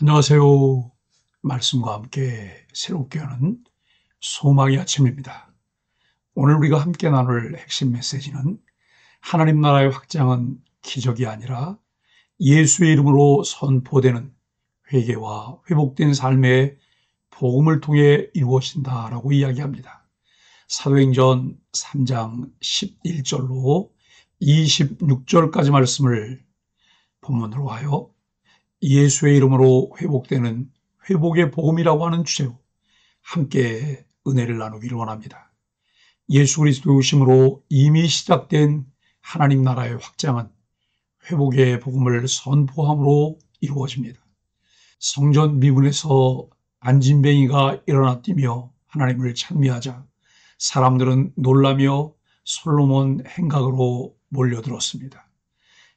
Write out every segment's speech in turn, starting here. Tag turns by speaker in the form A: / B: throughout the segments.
A: 안녕하세요. 말씀과 함께 새롭게 하는 소망의 아침입니다. 오늘 우리가 함께 나눌 핵심 메시지는 하나님 나라의 확장은 기적이 아니라 예수의 이름으로 선포되는 회개와 회복된 삶의 복음을 통해 이루어진다라고 이야기합니다. 사도행전 3장 11절로 26절까지 말씀을 본문으로 하여 예수의 이름으로 회복되는 회복의 복음이라고 하는 주제로 함께 은혜를 나누기를 원합니다. 예수 그리스도의 오심으로 이미 시작된 하나님 나라의 확장은 회복의 복음을 선포함으로 이루어집니다. 성전 미문에서 안진뱅이가 일어나 뛰며 하나님을 찬미하자 사람들은 놀라며 솔로몬 행각으로 몰려들었습니다.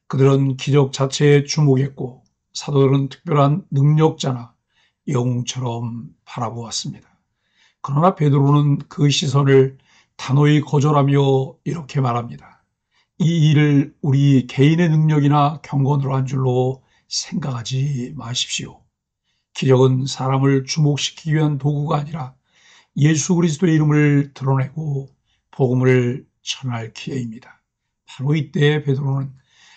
A: 그들은 기적 자체에 주목했고 사도들은 특별한 능력자나 영웅처럼 바라보았습니다. 그러나 베드로는 그 시선을 단호히 거절하며 이렇게 말합니다. 이 일을 우리 개인의 능력이나 경건으로 한 줄로 생각하지 마십시오. 기적은 사람을 주목시키기 위한 도구가 아니라 예수 그리스도의 이름을 드러내고 복음을 전할 기회입니다. 바로 이때 베드로는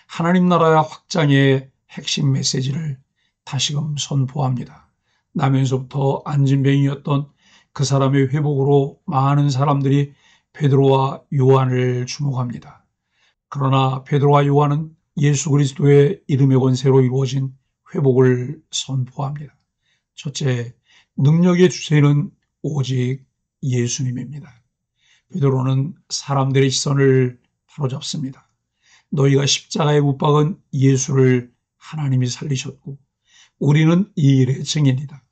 A: 하나님 나라의 확장의 핵심 메시지를 다시금 선포합니다. 나면서부터 안진뱅이였던 그 사람의 회복으로 많은 사람들이 베드로와 요한을 주목합니다. 그러나 베드로와 요한은 예수 그리스도의 이름의 권세로 이루어진 회복을 선포합니다. 첫째, 능력의 주체는 오직 예수님입니다. 베드로는 사람들의 시선을 바로잡습니다. 너희가 십자가에 못 박은 예수를 하나님이 살리셨고 우리는 이 일의 증인이다.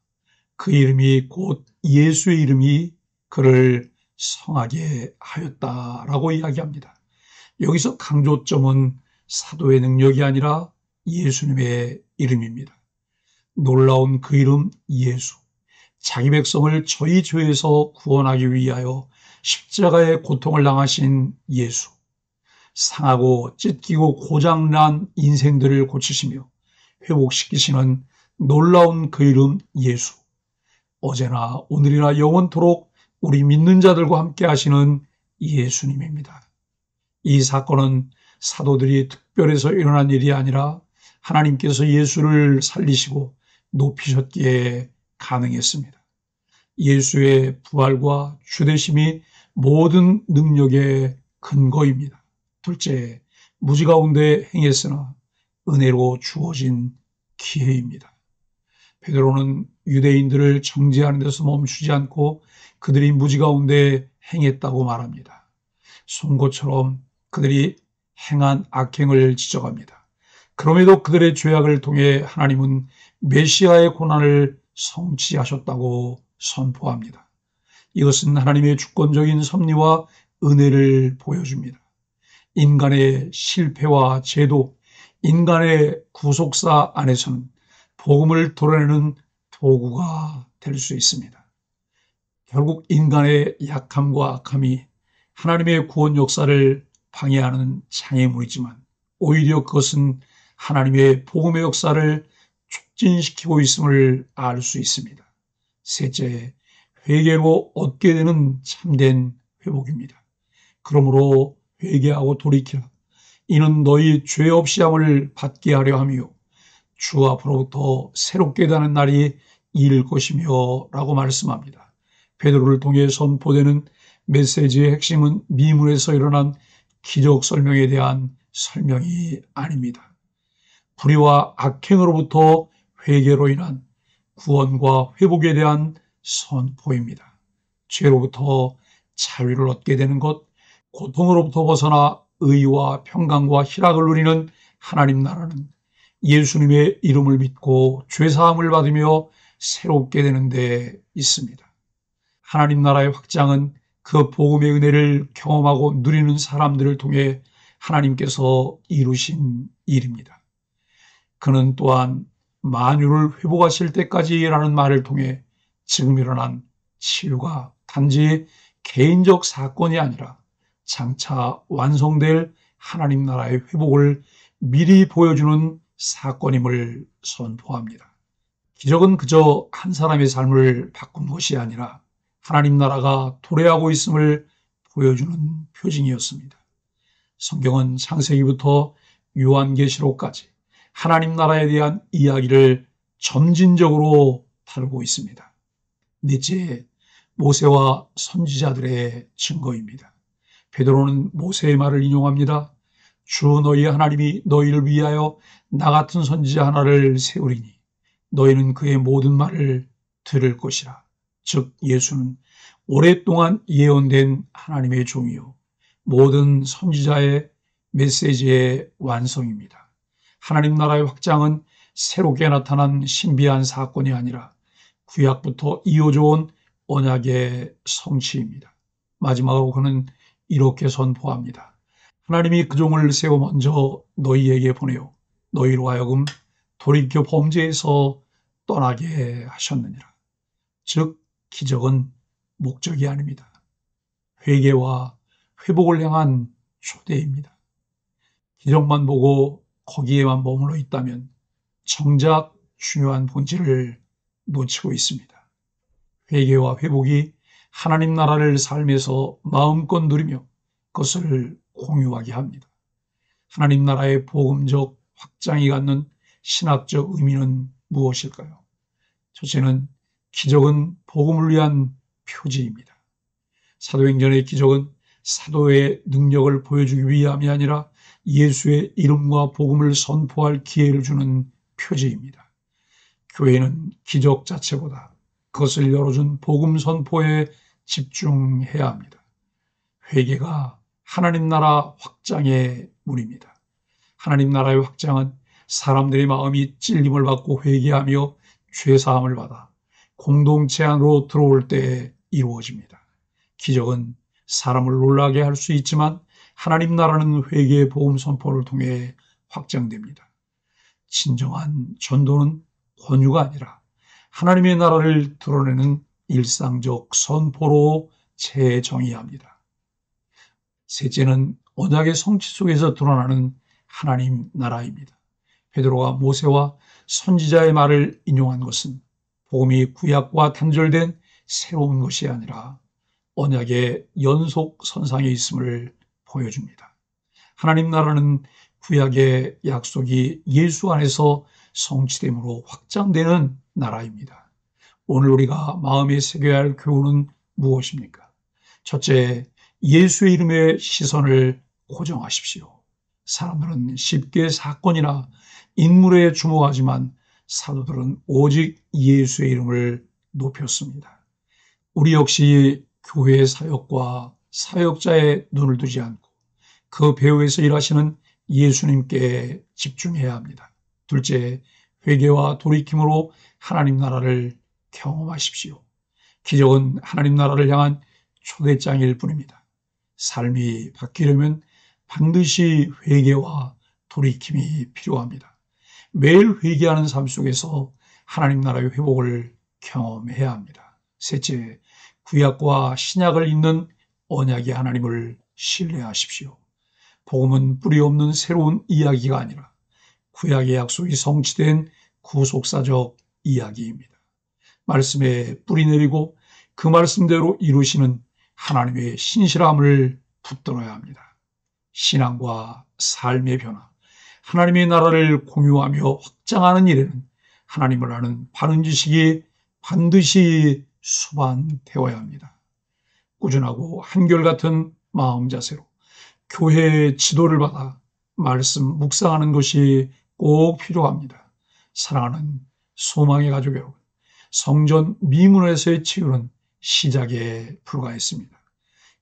A: 그 이름이 곧 예수의 이름이 그를 성하게 하였다라고 이야기합니다. 여기서 강조점은 사도의 능력이 아니라 예수님의 이름입니다. 놀라운 그 이름 예수, 자기 백성을 저희 죄에서 구원하기 위하여 십자가의 고통을 당하신 예수, 상하고 찢기고 고장난 인생들을 고치시며 회복시키시는 놀라운 그 이름 예수, 어제나 오늘이나 영원토록 우리 믿는 자들과 함께 하시는 예수님입니다. 이 사건은 사도들이 특별해서 일어난 일이 아니라 하나님께서 예수를 살리시고 높이셨기에 가능했습니다. 예수의 부활과 주되심이 모든 능력의 근거입니다. 둘째, 무지 가운데 행했으나 은혜로 주어진 기회입니다. 베드로는 유대인들을 정죄하는 데서 멈추지 않고 그들이 무지 가운데 행했다고 말합니다. 송곳처럼 그들이 행한 악행을 지적합니다. 그럼에도 그들의 죄악을 통해 하나님은 메시아의 고난을 성취하셨다고 선포합니다. 이것은 하나님의 주권적인 섭리와 은혜를 보여줍니다. 인간의 실패와 제도, 인간의 구속사 안에서는 복음을 드러내는 도구가 될 수 있습니다. 결국 인간의 약함과 악함이 하나님의 구원 역사를 방해하는 장애물이지만 오히려 그것은 하나님의 복음의 역사를 촉진시키고 있음을 알 수 있습니다. 셋째, 회개로 얻게 되는 참된 회복입니다. 그러므로 회개하고 돌이키라. 이는 너희 죄 없이 함을 받게 하려 하며 주 앞으로부터 새롭게 되는 날이 이를 것이며 라고 말씀합니다. 베드로를 통해 선포되는 메시지의 핵심은 미문에서 일어난 기적 설명에 대한 설명이 아닙니다. 불의와 악행으로부터 회개로 인한 구원과 회복에 대한 선포입니다. 죄로부터 자유를 얻게 되는 것, 고통으로부터 벗어나 의와 평강과 희락을 누리는 하나님 나라는 예수님의 이름을 믿고 죄사함을 받으며 새롭게 되는 데 있습니다. 하나님 나라의 확장은 그 복음의 은혜를 경험하고 누리는 사람들을 통해 하나님께서 이루신 일입니다. 그는 또한 만유를 회복하실 때까지라는 말을 통해 지금 일어난 치유가 단지 개인적 사건이 아니라 장차 완성될 하나님 나라의 회복을 미리 보여주는 사건임을 선포합니다. 기적은 그저 한 사람의 삶을 바꾼 것이 아니라 하나님 나라가 도래하고 있음을 보여주는 표징이었습니다. 성경은 창세기부터 요한계시록까지 하나님 나라에 대한 이야기를 점진적으로 다루고 있습니다. 넷째, 모세와 선지자들의 증거입니다. 베드로는 모세의 말을 인용합니다. 주 너희 하나님이 너희를 위하여 나 같은 선지자 하나를 세우리니 너희는 그의 모든 말을 들을 것이라. 즉 예수는 오랫동안 예언된 하나님의 종이요 모든 선지자의 메시지의 완성입니다. 하나님 나라의 확장은 새롭게 나타난 신비한 사건이 아니라 구약부터 이어져 온 언약의 성취입니다. 마지막으로 그는 이렇게 선포합니다. 하나님이 그 종을 세워 먼저 너희에게 보내어 너희로 하여금 돌이켜 범죄에서 떠나게 하셨느니라. 즉 기적은 목적이 아닙니다. 회개와 회복을 향한 초대입니다. 기적만 보고 거기에만 머물러 있다면 정작 중요한 본질을 놓치고 있습니다. 회개와 회복이 하나님 나라를 삶에서 마음껏 누리며 그것을 공유하게 합니다. 하나님 나라의 복음적 확장이 갖는 신학적 의미는 무엇일까요? 첫째는 기적은 복음을 위한 표지입니다. 사도행전의 기적은 사도의 능력을 보여주기 위함이 아니라 예수의 이름과 복음을 선포할 기회를 주는 표지입니다. 교회는 기적 자체보다 그것을 열어준 복음 선포에 집중해야 합니다. 회개가 하나님 나라 확장의 문입니다. 하나님 나라의 확장은 사람들의 마음이 찔림을 받고 회개하며 죄사함을 받아 공동체 안으로 들어올 때 이루어집니다. 기적은 사람을 놀라게 할 수 있지만 하나님 나라는 회개의 복음 선포를 통해 확장됩니다. 진정한 전도는 권유가 아니라 하나님의 나라를 드러내는 일상적 선포로 재정의합니다. 셋째는 언약의 성취 속에서 드러나는 하나님 나라입니다. 베드로가 모세와 선지자의 말을 인용한 것은 복음이 구약과 단절된 새로운 것이 아니라 언약의 연속 선상에 있음을 보여줍니다. 하나님 나라는 구약의 약속이 예수 안에서 성취됨으로 확장되는 나라입니다. 오늘 우리가 마음에 새겨야 할 교훈은 무엇입니까? 첫째, 예수의 이름에 시선을 고정하십시오. 사람들은 쉽게 사건이나 인물에 주목하지만 사도들은 오직 예수의 이름을 높였습니다. 우리 역시 교회의 사역과 사역자의 눈을 두지 않고 그 배후에서 일하시는 예수님께 집중해야 합니다. 둘째, 회개와 돌이킴으로 하나님 나라를 경험하십시오. 기적은 하나님 나라를 향한 초대장일 뿐입니다. 삶이 바뀌려면 반드시 회개와 돌이킴이 필요합니다. 매일 회개하는 삶 속에서 하나님 나라의 회복을 경험해야 합니다. 셋째, 구약과 신약을 잇는 언약의 하나님을 신뢰하십시오. 복음은 뿌리 없는 새로운 이야기가 아니라 구약의 약속이 성취된 구속사적 이야기입니다. 말씀에 뿌리 내리고 그 말씀대로 이루시는 하나님의 신실함을 붙들어야 합니다. 신앙과 삶의 변화, 하나님의 나라를 공유하며 확장하는 일에는 하나님을 아는 바른 지식이 반드시 수반되어야 합니다. 꾸준하고 한결같은 마음 자세로 교회의 지도를 받아 말씀 묵상하는 것이 꼭 필요합니다. 사랑하는 소망의 가족 여러분, 성전 미문에서의 치유는 시작에 불과했습니다.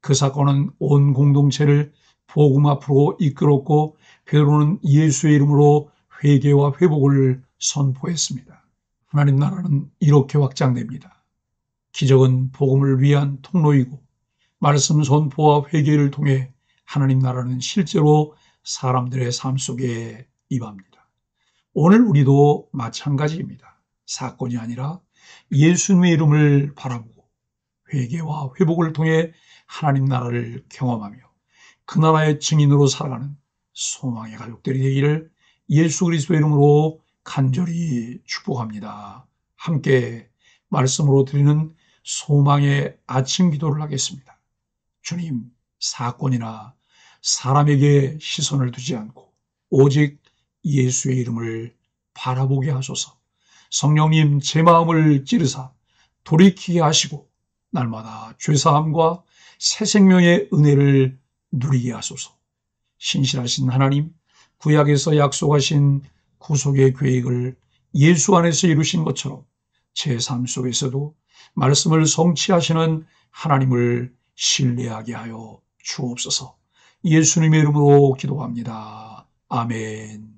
A: 그 사건은 온 공동체를 복음 앞으로 이끌었고 베드로는 예수의 이름으로 회개와 회복을 선포했습니다. 하나님 나라는 이렇게 확장됩니다. 기적은 복음을 위한 통로이고 말씀 선포와 회개를 통해 하나님 나라는 실제로 사람들의 삶 속에 임합니다. 오늘 우리도 마찬가지입니다. 사건이 아니라 예수님의 이름을 바라보고 회개와 회복을 통해 하나님 나라를 경험하며 그 나라의 증인으로 살아가는 소망의 가족들이 되기를 예수 그리스도의 이름으로 간절히 축복합니다. 함께 말씀으로 드리는 소망의 아침 기도를 하겠습니다. 주님, 사건이나 사람에게 시선을 두지 않고 오직 예수의 이름을 바라보게 하소서. 성령님, 제 마음을 찌르사 돌이키게 하시고 날마다 죄사함과 새 생명의 은혜를 누리게 하소서. 신실하신 하나님, 구약에서 약속하신 구속의 계획을 예수 안에서 이루신 것처럼 제 삶 속에서도 말씀을 성취하시는 하나님을 신뢰하게 하여 주옵소서. 예수님의 이름으로 기도합니다. 아멘.